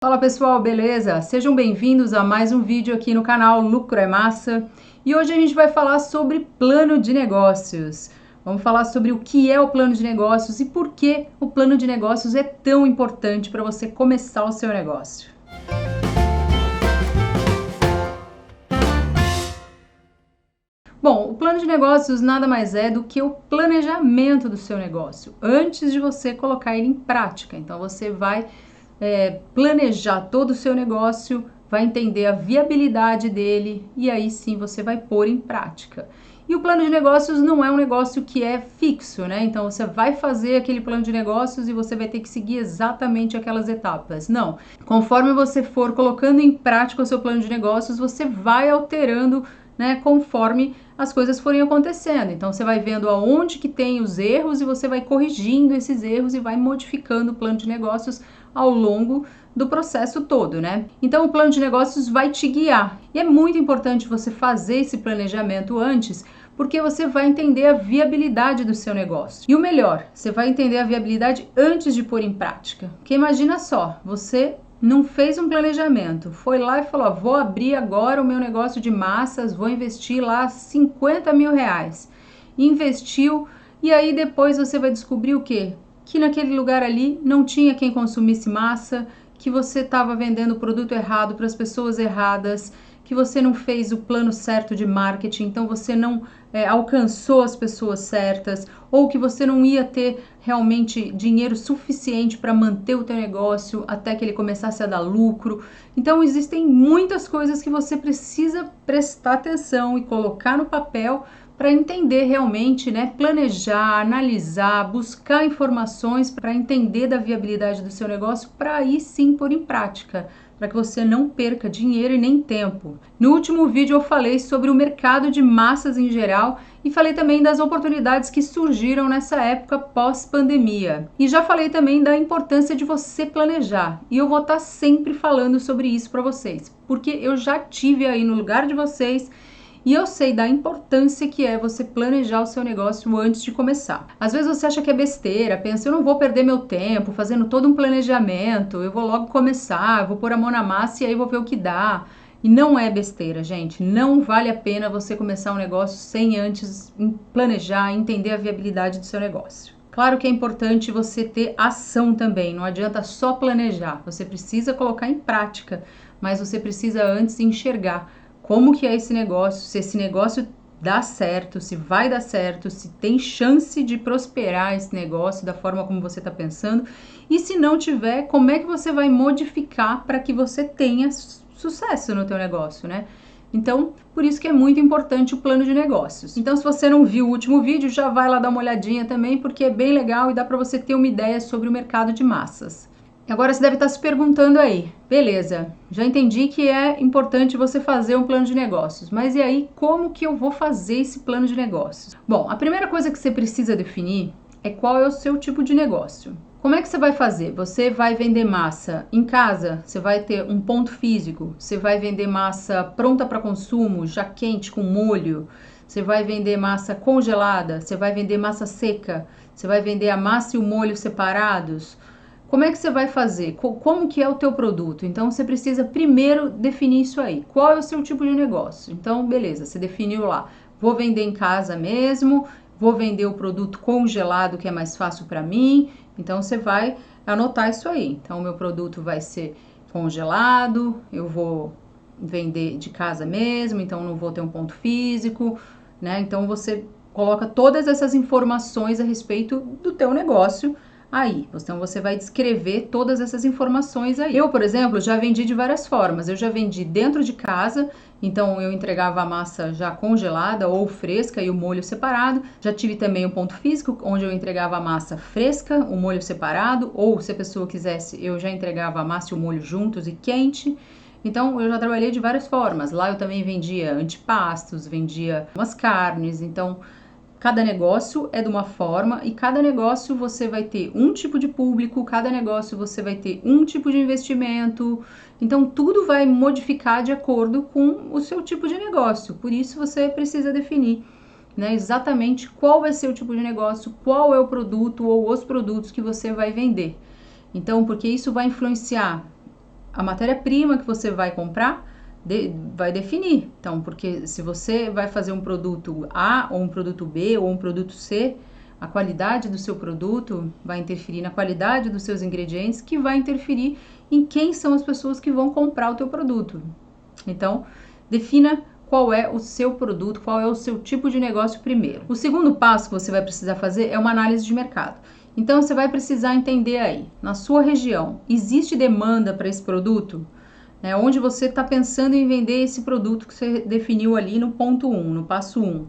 Fala pessoal, beleza? Sejam bem-vindos a mais um vídeo aqui no canal Lucro é Massa. E hoje a gente vai falar sobre plano de negócios. Vamos falar sobre o que é o plano de negócios e por que o plano de negócios é tão importante para você começar o seu negócio. Bom, o plano de negócios nada mais é do que o planejamento do seu negócio, antes de você colocar ele em prática. Então você vai planejar todo o seu negócio, vai entender a viabilidade dele e aí sim você vai pôr em prática. E o plano de negócios não é um negócio que é fixo, né? Então você vai fazer aquele plano de negócios e você vai ter que seguir exatamente aquelas etapas. Não. Conforme você for colocando em prática o seu plano de negócios, você vai alterando, né, conforme as coisas forem acontecendo. Então você vai vendo aonde que tem os erros e você vai corrigindo esses erros e vai modificando o plano de negócios ao longo do processo todo, né? Então o plano de negócios vai te guiar. E é muito importante você fazer esse planejamento antes, porque você vai entender a viabilidade do seu negócio. E o melhor, você vai entender a viabilidade antes de pôr em prática. Porque imagina só, você não fez um planejamento, foi lá e falou, vou abrir agora o meu negócio de massas, vou investir lá 50 mil reais. Investiu e aí depois você vai descobrir o quê? Que naquele lugar ali não tinha quem consumisse massa, que você estava vendendo o produto errado para as pessoas erradas, que você não fez o plano certo de marketing, então você não alcançou as pessoas certas, ou que você não ia ter realmente dinheiro suficiente para manter o teu negócio até que ele começasse a dar lucro. Então existem muitas coisas que você precisa prestar atenção e colocar no papel para entender realmente, né, planejar, analisar, buscar informações para entender da viabilidade do seu negócio, para aí sim pôr em prática, para que você não perca dinheiro e nem tempo. No último vídeo eu falei sobre o mercado de massas em geral e falei também das oportunidades que surgiram nessa época pós-pandemia. E já falei também da importância de você planejar. E eu vou estar sempre falando sobre isso para vocês, porque eu já tive aí no lugar de vocês e eu sei da importância que é você planejar o seu negócio antes de começar. Às vezes você acha que é besteira, pensa, eu não vou perder meu tempo fazendo todo um planejamento, eu vou logo começar, vou pôr a mão na massa e aí vou ver o que dá. E não é besteira, gente. Não vale a pena você começar um negócio sem antes planejar, entender a viabilidade do seu negócio. Claro que é importante você ter ação também, não adianta só planejar, você precisa colocar em prática, mas você precisa antes enxergar como que é esse negócio, se esse negócio dá certo, se vai dar certo, se tem chance de prosperar esse negócio da forma como você está pensando, e se não tiver, como é que você vai modificar para que você tenha sucesso no teu negócio, né? Então, por isso que é muito importante o plano de negócios. Então, se você não viu o último vídeo, já vai lá dar uma olhadinha também, porque é bem legal e dá para você ter uma ideia sobre o mercado de massas. Agora você deve estar se perguntando aí, beleza, já entendi que é importante você fazer um plano de negócios, mas e aí, como que eu vou fazer esse plano de negócios? Bom, a primeira coisa que você precisa definir é qual é o seu tipo de negócio. Como é que você vai fazer? Você vai vender massa em casa? Você vai ter um ponto físico? Você vai vender massa pronta para consumo, já quente, com molho? Você vai vender massa congelada? Você vai vender massa seca? Você vai vender a massa e o molho separados? Como é que você vai fazer? Como que é o teu produto? Então, você precisa primeiro definir isso aí. Qual é o seu tipo de negócio? Então, beleza, você definiu lá. Vou vender em casa mesmo, vou vender o produto congelado, que é mais fácil para mim. Então, você vai anotar isso aí. Então, o meu produto vai ser congelado, eu vou vender de casa mesmo, então não vou ter um ponto físico, né? Então, você coloca todas essas informações a respeito do teu negócio aí. Então você vai descrever todas essas informações aí. Eu, por exemplo, já vendi de várias formas. Eu já vendi dentro de casa, então eu entregava a massa já congelada ou fresca e o molho separado. Já tive também um ponto físico, onde eu entregava a massa fresca, o molho separado, ou se a pessoa quisesse, eu já entregava a massa e o molho juntos e quente. Então eu já trabalhei de várias formas. Lá eu também vendia antipastos, vendia umas carnes, então cada negócio é de uma forma e cada negócio você vai ter um tipo de público, cada negócio você vai ter um tipo de investimento. Então tudo vai modificar de acordo com o seu tipo de negócio. Por isso você precisa definir, né, exatamente qual vai ser o tipo de negócio, qual é o produto ou os produtos que você vai vender. Então, porque isso vai influenciar a matéria-prima que você vai comprar vai definir. Então, porque se você vai fazer um produto A ou um produto B ou um produto C, a qualidade do seu produto vai interferir na qualidade dos seus ingredientes, que vai interferir em quem são as pessoas que vão comprar o teu produto. Então, defina qual é o seu produto, qual é o seu tipo de negócio primeiro. O segundo passo que você vai precisar fazer é uma análise de mercado. Então, você vai precisar entender aí, na sua região, existe demanda para esse produto? Onde você está pensando em vender esse produto que você definiu ali no ponto 1, no passo 1.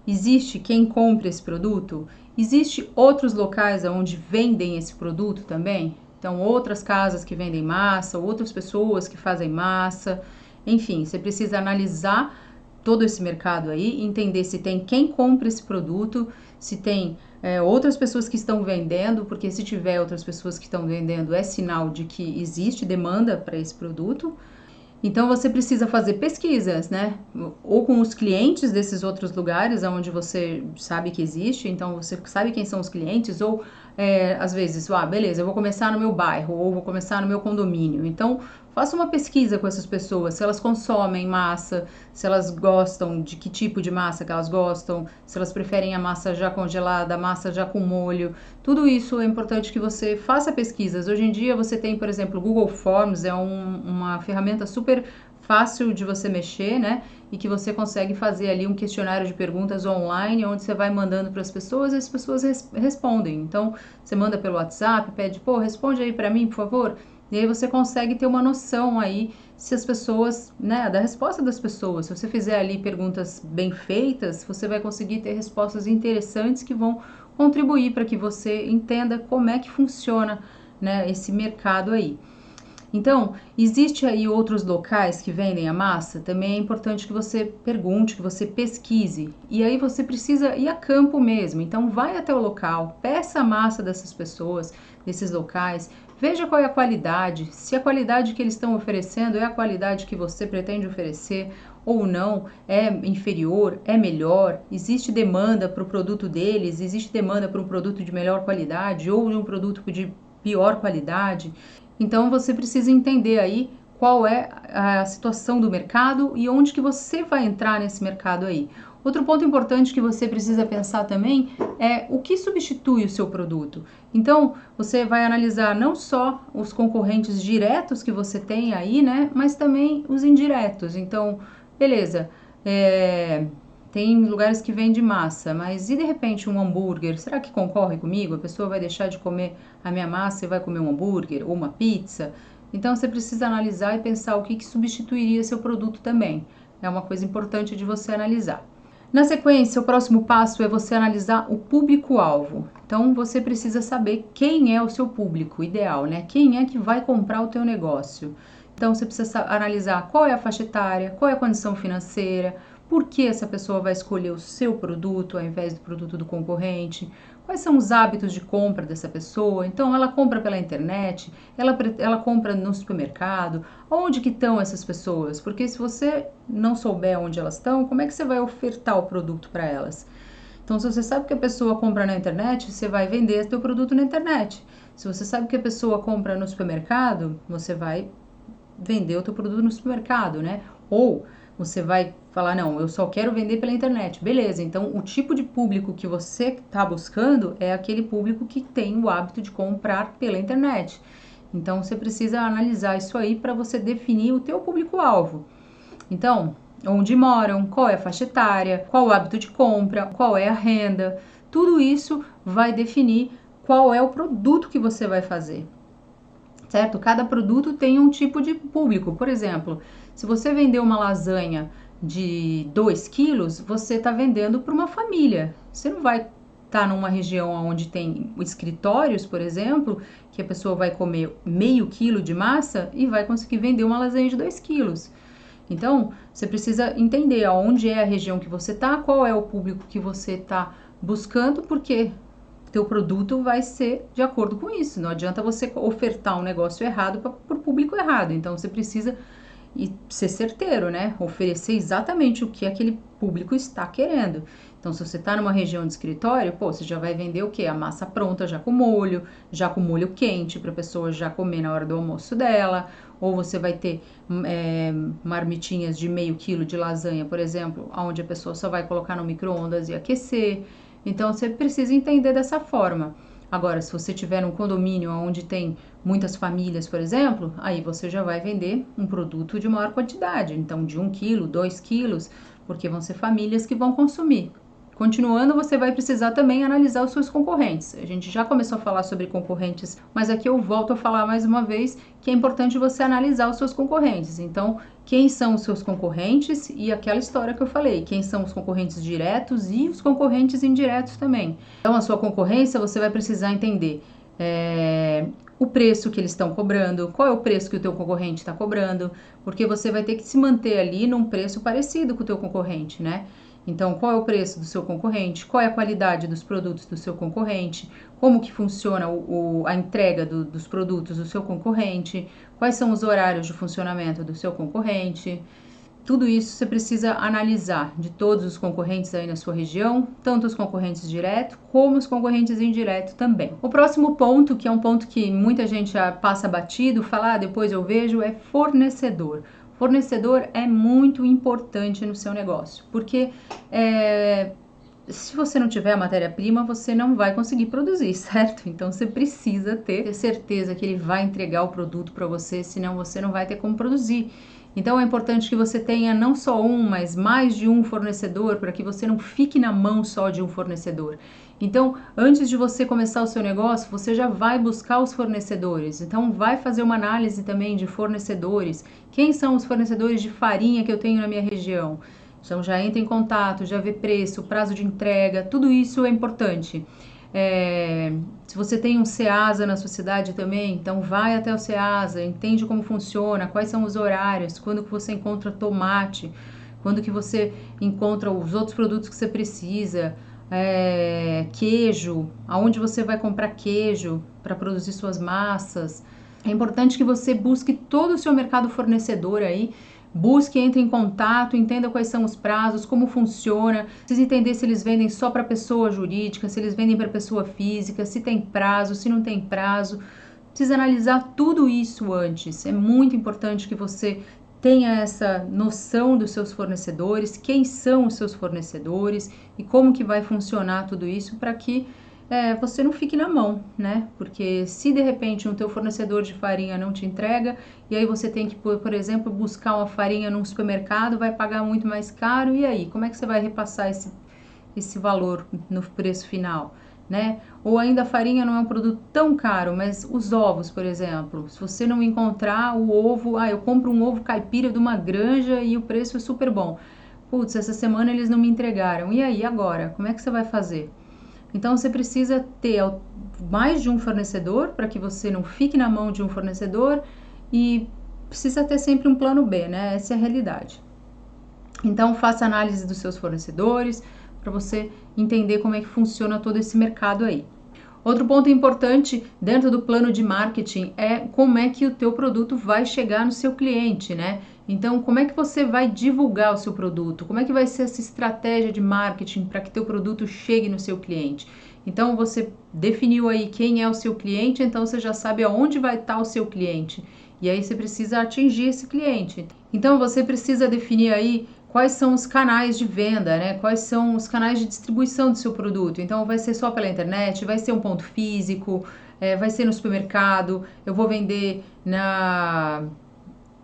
Existe quem compre esse produto? Existe outros locais onde vendem esse produto também? Então, outras casas que vendem massa, outras pessoas que fazem massa. Enfim, você precisa analisar todo esse mercado aí, entender se tem quem compra esse produto, se tem outras pessoas que estão vendendo, porque se tiver outras pessoas que estão vendendo, é sinal de que existe demanda para esse produto. Então, você precisa fazer pesquisas, né? Ou com os clientes desses outros lugares onde você sabe que existe, então você sabe quem são os clientes, ou às vezes, beleza, eu vou começar no meu bairro, ou vou começar no meu condomínio. Então, faça uma pesquisa com essas pessoas, se elas consomem massa, se elas gostam de que tipo de massa que elas gostam, se elas preferem a massa já congelada, a massa já com molho. Tudo isso é importante que você faça pesquisas. Hoje em dia você tem, por exemplo, o Google Forms, é uma ferramenta super fácil de você mexer, né? E que você consegue fazer ali um questionário de perguntas online, onde você vai mandando para as pessoas e as pessoas respondem. Então, você manda pelo WhatsApp, pede, responde aí para mim, por favor. E aí você consegue ter uma noção aí se as pessoas, né, da resposta das pessoas. Se você fizer ali perguntas bem feitas, você vai conseguir ter respostas interessantes que vão contribuir para que você entenda como é que funciona, né, esse mercado aí. Então, existe aí outros locais que vendem a massa? Também é importante que você pergunte, que você pesquise. E aí você precisa ir a campo mesmo. Então, vai até o local, peça a massa dessas pessoas, desses locais, veja qual é a qualidade, se a qualidade que eles estão oferecendo é a qualidade que você pretende oferecer ou não, é inferior, é melhor, existe demanda para o produto deles, existe demanda para um produto de melhor qualidade ou de um produto de pior qualidade. Então você precisa entender aí qual é a situação do mercado e onde que você vai entrar nesse mercado aí. Outro ponto importante que você precisa pensar também é o que substitui o seu produto. Então, você vai analisar não só os concorrentes diretos que você tem aí, né, mas também os indiretos. Então, beleza, tem lugares que vendem massa, mas e de repente um hambúrguer? Será que concorre comigo? A pessoa vai deixar de comer a minha massa e vai comer um hambúrguer ou uma pizza? Então você precisa analisar e pensar o que substituiria seu produto também. É uma coisa importante de você analisar. Na sequência, o próximo passo é você analisar o público-alvo. Então você precisa saber quem é o seu público ideal, né? Quem é que vai comprar o teu negócio. Então você precisa analisar qual é a faixa etária, qual é a condição financeira, por que essa pessoa vai escolher o seu produto ao invés do produto do concorrente, quais são os hábitos de compra dessa pessoa. Então ela compra pela internet, ela compra no supermercado, onde que estão essas pessoas? Porque se você não souber onde elas estão, como é que você vai ofertar o produto para elas? Então, se você sabe que a pessoa compra na internet, você vai vender seu produto na internet. Se você sabe que a pessoa compra no supermercado, você vai vender o teu produto no supermercado, né? Ou você vai falar, não, eu só quero vender pela internet. Beleza, então o tipo de público que você está buscando é aquele público que tem o hábito de comprar pela internet. Então você precisa analisar isso aí para você definir o teu público-alvo. Então, onde moram, qual é a faixa etária, qual o hábito de compra, qual é a renda. Tudo isso vai definir qual é o produto que você vai fazer. Certo? Cada produto tem um tipo de público. Por exemplo, se você vender uma lasanha de 2 quilos, você está vendendo para uma família. Você não vai estar numa região onde tem escritórios, por exemplo, que a pessoa vai comer meio quilo de massa e vai conseguir vender uma lasanha de 2 quilos. Então, você precisa entender aonde é a região que você está, qual é o público que você está buscando, porque teu produto vai ser de acordo com isso. Não adianta você ofertar um negócio errado para o público errado. Então, você precisa ser certeiro, né? Oferecer exatamente o que aquele público está querendo. Então, se você está numa região de escritório, pô, você já vai vender o quê? A massa pronta, já com molho quente, para a pessoa já comer na hora do almoço dela. Ou você vai ter marmitinhas de meio quilo de lasanha, por exemplo, onde a pessoa só vai colocar no micro-ondas e aquecer. Então, você precisa entender dessa forma. Agora, se você tiver um condomínio onde tem muitas famílias, por exemplo, aí você já vai vender um produto de maior quantidade. Então, de 1 quilo, 2 quilos, porque vão ser famílias que vão consumir. Continuando, você vai precisar também analisar os seus concorrentes. A gente já começou a falar sobre concorrentes, mas aqui eu volto a falar mais uma vez que é importante você analisar os seus concorrentes. Então, quem são os seus concorrentes e aquela história que eu falei, quem são os concorrentes diretos e os concorrentes indiretos também. Então, a sua concorrência, você vai precisar entender o preço que eles estão cobrando, qual é o preço que o teu concorrente está cobrando, porque você vai ter que se manter ali num preço parecido com o teu concorrente, né? Então, qual é o preço do seu concorrente? Qual é a qualidade dos produtos do seu concorrente? Como que funciona a entrega dos produtos do seu concorrente? Quais são os horários de funcionamento do seu concorrente? Tudo isso você precisa analisar de todos os concorrentes aí na sua região, tanto os concorrentes diretos como os concorrentes indiretos também. O próximo ponto, que é um ponto que muita gente já passa batido, fala, depois eu vejo, é fornecedor. Fornecedor é muito importante no seu negócio, porque se você não tiver a matéria-prima, você não vai conseguir produzir, certo? Então você precisa ter certeza que ele vai entregar o produto para você, senão você não vai ter como produzir. Então é importante que você tenha não só um, mas mais de um fornecedor, para que você não fique na mão só de um fornecedor. Então, antes de você começar o seu negócio, você já vai buscar os fornecedores. Então, vai fazer uma análise também de fornecedores. Quem são os fornecedores de farinha que eu tenho na minha região? Então, já entra em contato, já vê preço, prazo de entrega, tudo isso é importante. Se você tem um Ceasa na sua cidade também, então vai até o Ceasa, entende como funciona, quais são os horários, quando que você encontra tomate, quando que você encontra os outros produtos que você precisa, queijo, aonde você vai comprar queijo para produzir suas massas. É importante que você busque todo o seu mercado fornecedor aí, busque, entre em contato, entenda quais são os prazos, como funciona, precisa entender se eles vendem só para pessoa jurídica, se eles vendem para pessoa física, se tem prazo, se não tem prazo. Precisa analisar tudo isso antes. É muito importante que você tenha essa noção dos seus fornecedores, quem são os seus fornecedores e como que vai funcionar tudo isso para que você não fique na mão, né? Porque se de repente um teu fornecedor de farinha não te entrega e aí você tem que, por exemplo, buscar uma farinha num supermercado, vai pagar muito mais caro, e aí? Como é que você vai repassar esse valor no preço final, né? Ou ainda a farinha não é um produto tão caro, mas os ovos, por exemplo, se você não encontrar o ovo, eu compro um ovo caipira de uma granja e o preço é super bom. Putz, essa semana eles não me entregaram. E aí, agora? Como é que você vai fazer? Então, você precisa ter mais de um fornecedor para que você não fique na mão de um fornecedor e precisa ter sempre um plano B, né? Essa é a realidade. Então, faça análise dos seus fornecedores para você entender como é que funciona todo esse mercado aí. Outro ponto importante dentro do plano de marketing é como é que o teu produto vai chegar no seu cliente, né? Então, como é que você vai divulgar o seu produto? Como é que vai ser essa estratégia de marketing para que teu produto chegue no seu cliente? Então, você definiu aí quem é o seu cliente, então você já sabe aonde vai estar o seu cliente. E aí você precisa atingir esse cliente. Então, você precisa definir aí quais são os canais de venda, né? Quais são os canais de distribuição do seu produto. Então, vai ser só pela internet, vai ser um ponto físico, vai ser no supermercado, eu vou vender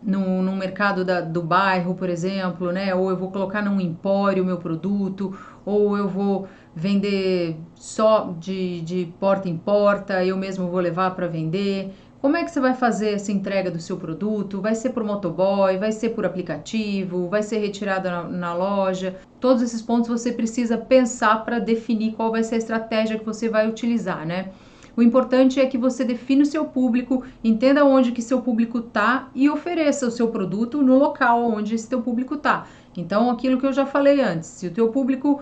no mercado do bairro, por exemplo, né? Ou eu vou colocar num empório o meu produto, ou eu vou vender só de porta em porta, eu mesmo vou levar para vender. Como é que você vai fazer essa entrega do seu produto? Vai ser por motoboy, vai ser por aplicativo, vai ser retirada na loja? Todos esses pontos você precisa pensar para definir qual vai ser a estratégia que você vai utilizar, né? O importante é que você defina o seu público, entenda onde que seu público está e ofereça o seu produto no local onde esse teu público está. Então, aquilo que eu já falei antes, se o teu público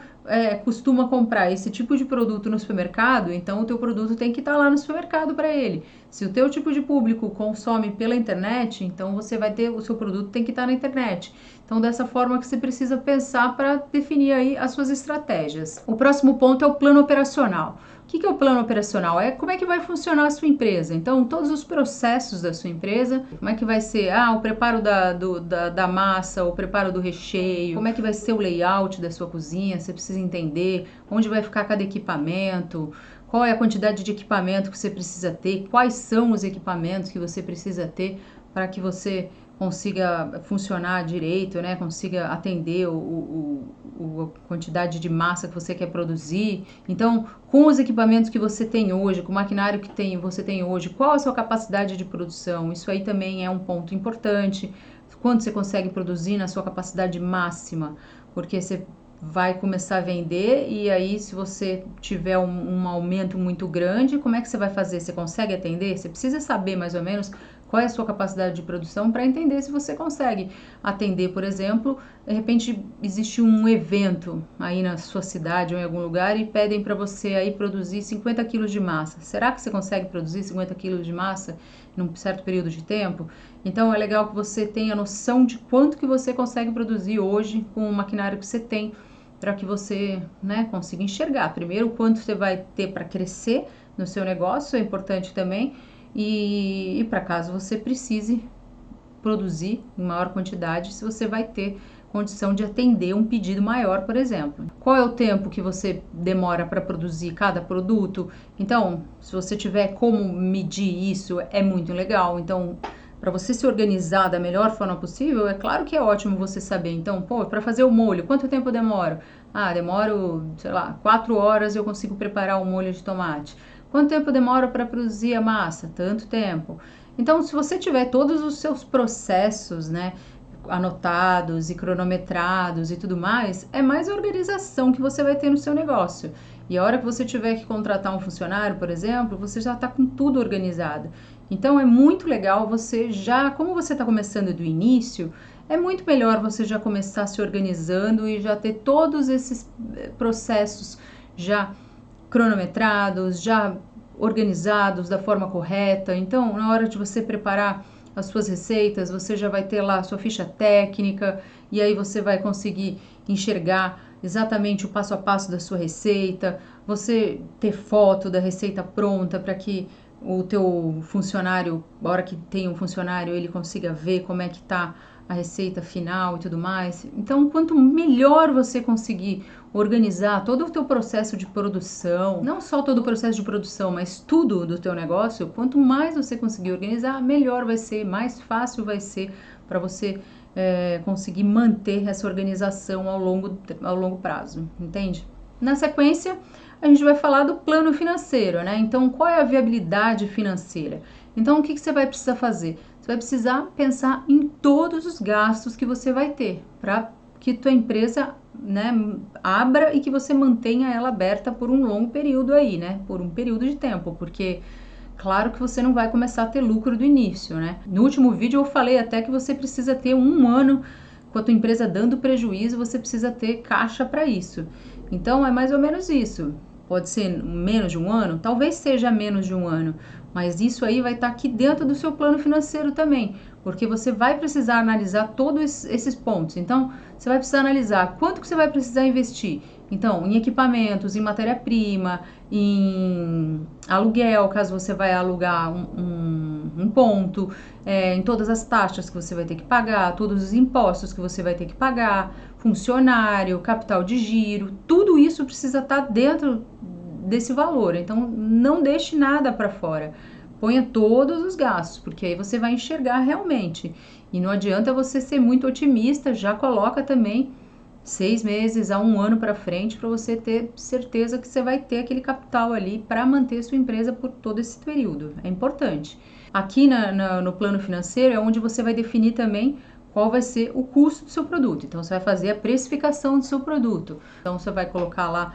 costuma comprar esse tipo de produto no supermercado, então o teu produto tem que estar lá no supermercado para ele. Se o teu tipo de público consome pela internet, então você vai ter, o seu produto tem que estar na internet. Então, dessa forma que você precisa pensar para definir aí as suas estratégias. O próximo ponto é o plano operacional. O que é o plano operacional? É como é que vai funcionar a sua empresa. Então, todos os processos da sua empresa, como é que vai ser o preparo da massa, o preparo do recheio, como é que vai ser o layout da sua cozinha, você precisa entender onde vai ficar cada equipamento, qual é a quantidade de equipamento que você precisa ter, quais são os equipamentos que você precisa ter para que você consiga funcionar direito, né? Consiga atender a quantidade de massa que você quer produzir. Então, com os equipamentos que você tem hoje, com o maquinário que você tem hoje, qual a sua capacidade de produção? Isso aí também é um ponto importante. Quanto você consegue produzir na sua capacidade máxima? Porque você vai começar a vender e aí se você tiver um aumento muito grande, como é que você vai fazer? Você consegue atender? Você precisa saber mais ou menos qual é a sua capacidade de produção para entender se você consegue atender, por exemplo, de repente existe um evento aí na sua cidade ou em algum lugar e pedem para você aí produzir 50 quilos de massa. Será que você consegue produzir 50 quilos de massa num certo período de tempo? Então é legal que você tenha noção de quanto que você consegue produzir hoje com o maquinário que você tem, para que você, né, consiga enxergar primeiro o quanto você vai ter para crescer no seu negócio, é importante também, e para caso você precise produzir em maior quantidade, se você vai ter condição de atender um pedido maior, por exemplo. Qual é o tempo que você demora para produzir cada produto? Então, se você tiver como medir isso, é muito legal. Então, para você se organizar da melhor forma possível, é claro que é ótimo você saber. Então, para fazer o molho, quanto tempo eu demoro? Demoro, sei lá, 4 horas eu consigo preparar o molho de tomate. Quanto tempo demora para produzir a massa? Tanto tempo. Então, se você tiver todos os seus processos, né, anotados e cronometrados e tudo mais, é mais organização que você vai ter no seu negócio. E a hora que você tiver que contratar um funcionário, por exemplo, você já está com tudo organizado. Então, é muito legal você já, como você está começando do início, é muito melhor você já começar se organizando e já ter todos esses processos já cronometrados, já organizados da forma correta. Então, na hora de você preparar as suas receitas, você já vai ter lá a sua ficha técnica e aí você vai conseguir enxergar exatamente o passo a passo da sua receita, você ter foto da receita pronta para que o teu funcionário, a hora que tem um funcionário, ele consiga ver como é que tá a receita final e tudo mais. Então, quanto melhor você conseguir organizar todo o teu processo de produção, não só todo o processo de produção, mas tudo do teu negócio, quanto mais você conseguir organizar, melhor vai ser, mais fácil vai ser para você conseguir manter essa organização ao longo prazo, entende? Na sequência, a gente vai falar do plano financeiro, né? Então, qual é a viabilidade financeira? Então, o que você vai precisar fazer? Você vai precisar pensar em todos os gastos que você vai ter para que tua empresa, né, abra e que você mantenha ela aberta por um longo período aí, né? Por um período de tempo, porque claro que você não vai começar a ter lucro do início, né? No último vídeo eu falei até que você precisa ter 1 ano com a tua empresa dando prejuízo, você precisa ter caixa para isso. Então é mais ou menos isso. Pode ser menos de 1 ano? Talvez seja menos de 1 ano, mas isso aí vai estar aqui dentro do seu plano financeiro também, porque você vai precisar analisar todos esses pontos. Então, você vai precisar analisar quanto que você vai precisar investir. Então, em equipamentos, em matéria-prima, em aluguel, caso você vai alugar um ponto, em todas as taxas que você vai ter que pagar, todos os impostos que você vai ter que pagar, funcionário, capital de giro, tudo isso precisa estar dentro desse valor. Então, não deixe nada para fora. Ponha todos os gastos, porque aí você vai enxergar realmente. E não adianta você ser muito otimista, já coloca também 6 meses a 1 ano para frente para você ter certeza que você vai ter aquele capital ali para manter sua empresa por todo esse período. É importante. Aqui no plano financeiro é onde você vai definir também qual vai ser o custo do seu produto. Então, você vai fazer a precificação do seu produto. Então, você vai colocar lá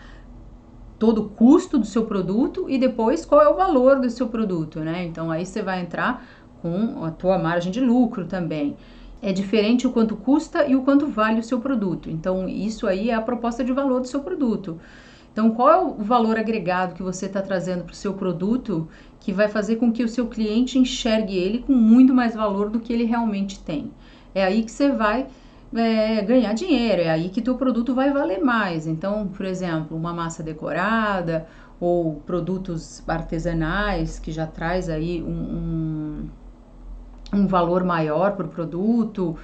todo o custo do seu produto e depois qual é o valor do seu produto, né? Então, aí você vai entrar com a tua margem de lucro também. É diferente o quanto custa e o quanto vale o seu produto. Então, isso aí é a proposta de valor do seu produto. Então, qual é o valor agregado que você está trazendo para o seu produto que vai fazer com que o seu cliente enxergue ele com muito mais valor do que ele realmente tem? É aí que você vai ganhar dinheiro, é aí que teu produto vai valer mais. Então, por exemplo, uma massa decorada ou produtos artesanais que já traz aí um valor maior para o produto,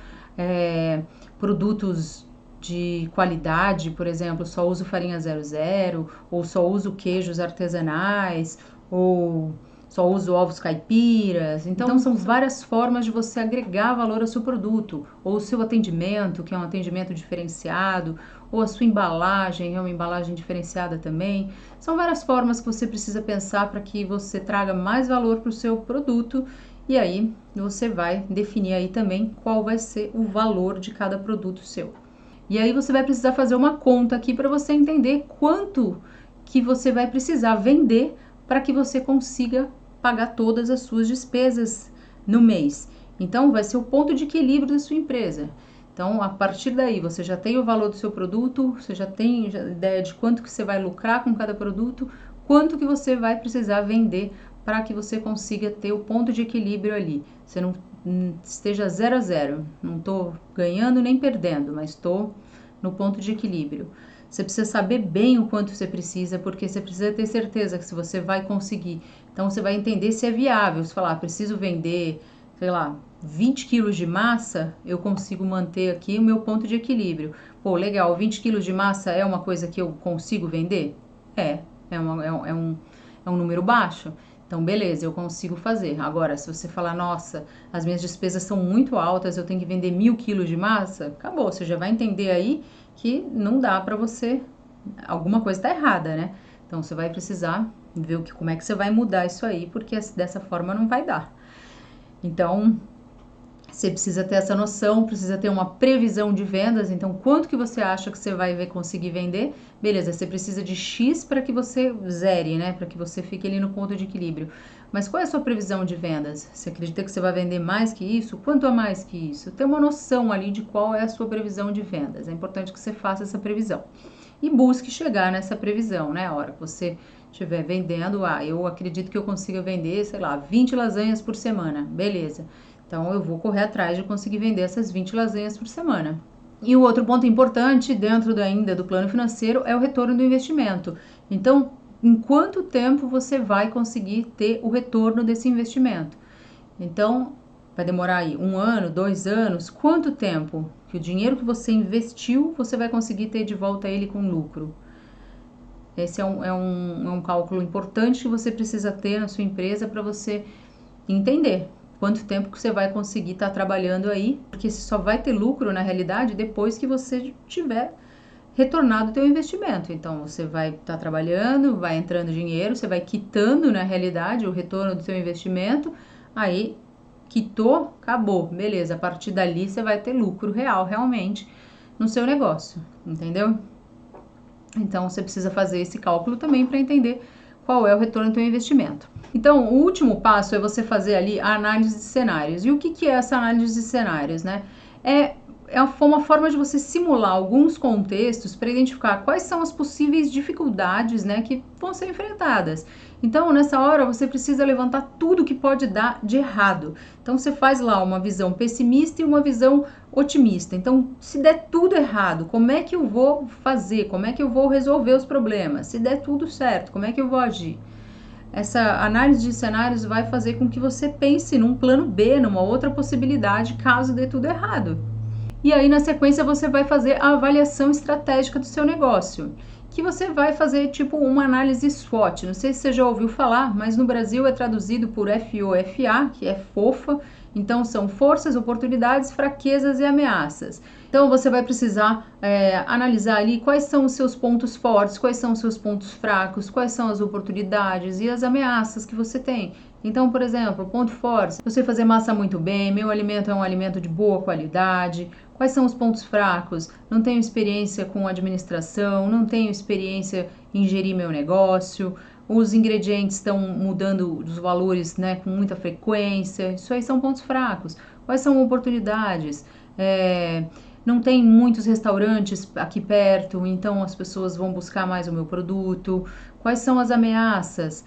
produtos de qualidade, por exemplo, só uso farinha 00, ou só uso queijos artesanais, ou só uso ovos caipiras. Então são várias formas de você agregar valor ao seu produto, ou o seu atendimento, que é um atendimento diferenciado, ou a sua embalagem, é uma embalagem diferenciada também. São várias formas que você precisa pensar para que você traga mais valor para o seu produto. E aí você vai definir aí também qual vai ser o valor de cada produto seu. E aí você vai precisar fazer uma conta aqui para você entender quanto que você vai precisar vender para que você consiga pagar todas as suas despesas no mês. Então vai ser o ponto de equilíbrio da sua empresa. Então, a partir daí, você já tem o valor do seu produto, você já tem ideia de quanto que você vai lucrar com cada produto, quanto que você vai precisar vender para que você consiga ter o ponto de equilíbrio ali. Você não esteja 0 a 0, não estou ganhando nem perdendo, mas estou no ponto de equilíbrio. Você precisa saber bem o quanto você precisa, porque você precisa ter certeza que se você vai conseguir. Então, você vai entender se é viável. Se falar, preciso vender, sei lá, 20 quilos de massa, eu consigo manter aqui o meu ponto de equilíbrio. Pô, legal, 20 quilos de massa é uma coisa que eu consigo vender? É um número baixo. Então, beleza, eu consigo fazer. Agora, se você falar, nossa, as minhas despesas são muito altas, eu tenho que vender 1.000 quilos de massa, acabou. Você já vai entender aí que não dá para você, alguma coisa está errada, né? Então, você vai precisar ver como é que você vai mudar isso aí, porque dessa forma não vai dar. Então, você precisa ter essa noção, precisa ter uma previsão de vendas. Então, quanto que você acha que você vai conseguir vender? Beleza, você precisa de X para que você zere, né? Para que você fique ali no ponto de equilíbrio. Mas qual é a sua previsão de vendas? Você acredita que você vai vender mais que isso? Quanto a mais que isso? Ter uma noção ali de qual é a sua previsão de vendas. É importante que você faça essa previsão. E busque chegar nessa previsão, né? A hora que você estiver vendendo, eu acredito que eu consiga vender, sei lá, 20 lasanhas por semana. Beleza. Então, eu vou correr atrás de conseguir vender essas 20 lasanhas por semana. E o outro ponto importante dentro ainda do plano financeiro é o retorno do investimento. Então, em quanto tempo você vai conseguir ter o retorno desse investimento? Então, vai demorar aí 1 ano, 2 anos? Quanto tempo que o dinheiro que você investiu, você vai conseguir ter de volta ele com lucro? Esse é um cálculo importante que você precisa ter na sua empresa para você entender quanto tempo que você vai conseguir estar trabalhando aí, porque você só vai ter lucro na realidade depois que você tiver retornado o teu investimento. Então, você vai estar trabalhando, vai entrando dinheiro, você vai quitando na realidade o retorno do seu investimento, aí quitou, acabou, beleza, a partir dali você vai ter lucro real, realmente, no seu negócio, entendeu? Então, você precisa fazer esse cálculo também para entender qual é o retorno do seu investimento. Então, o último passo é você fazer ali a análise de cenários. E o que é essa análise de cenários, né? É uma forma de você simular alguns contextos para identificar quais são as possíveis dificuldades, né, que vão ser enfrentadas. Então, nessa hora, você precisa levantar tudo que pode dar de errado. Então, você faz lá uma visão pessimista e uma visão otimista. Então, se der tudo errado, como é que eu vou fazer? Como é que eu vou resolver os problemas? Se der tudo certo, como é que eu vou agir? Essa análise de cenários vai fazer com que você pense num plano B, numa outra possibilidade, caso dê tudo errado. E aí, na sequência, você vai fazer a avaliação estratégica do seu negócio, que você vai fazer tipo uma análise SWOT. Não sei se você já ouviu falar, mas no Brasil é traduzido por FOFA, que é fofa. Então, são forças, oportunidades, fraquezas e ameaças. Então, você vai precisar analisar ali quais são os seus pontos fortes, quais são os seus pontos fracos, quais são as oportunidades e as ameaças que você tem. Então, por exemplo, ponto forte, você fazer massa muito bem, meu alimento é um alimento de boa qualidade. Quais são os pontos fracos? Não tenho experiência com administração, não tenho experiência em gerir meu negócio, os ingredientes estão mudando os valores, né, com muita frequência. Isso aí são pontos fracos. quais são oportunidades. Não tem muitos restaurantes aqui perto, então as pessoas vão buscar mais o meu produto. Quais são as ameaças?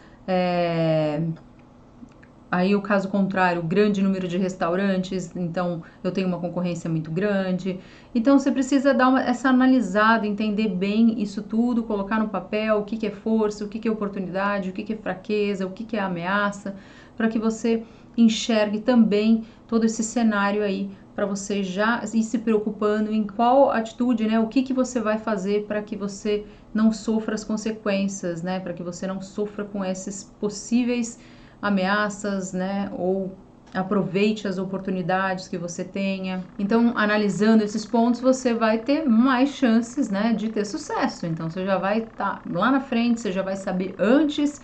Aí o caso contrário, grande número de restaurantes, então eu tenho uma concorrência muito grande. Então você precisa dar essa analisada, entender bem isso tudo, colocar no papel o que é força, o que é oportunidade, o que é fraqueza, o que é ameaça, para que você enxergue também todo esse cenário aí, para você já ir se preocupando em qual atitude, né? O que você vai fazer para que você não sofra as consequências, né? Para que você não sofra com esses possíveis ameaças, né? Ou aproveite as oportunidades que você tenha. Então, analisando esses pontos, você vai ter mais chances, né, de ter sucesso. Então, você já vai estar lá na frente, você já vai saber antes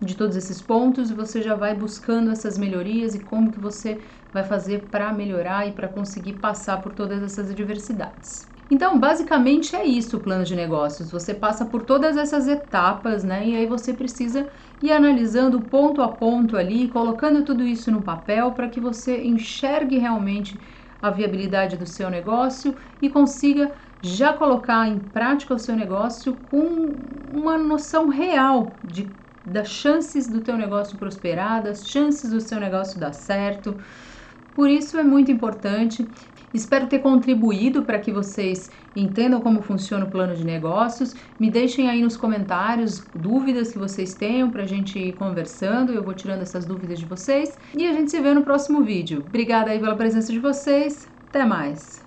de todos esses pontos e você já vai buscando essas melhorias e como que você vai fazer para melhorar e para conseguir passar por todas essas adversidades. Então, basicamente é isso o plano de negócios. Você passa por todas essas etapas, né? E aí você precisa ir analisando ponto a ponto ali, colocando tudo isso no papel para que você enxergue realmente a viabilidade do seu negócio e consiga já colocar em prática o seu negócio com uma noção real das chances do teu negócio prosperar, das chances do seu negócio dar certo. Por isso é muito importante. Espero ter contribuído para que vocês entendam como funciona o plano de negócios. Me deixem aí nos comentários dúvidas que vocês tenham para a gente ir conversando. Eu vou tirando essas dúvidas de vocês. E a gente se vê no próximo vídeo. Obrigada aí pela presença de vocês. Até mais!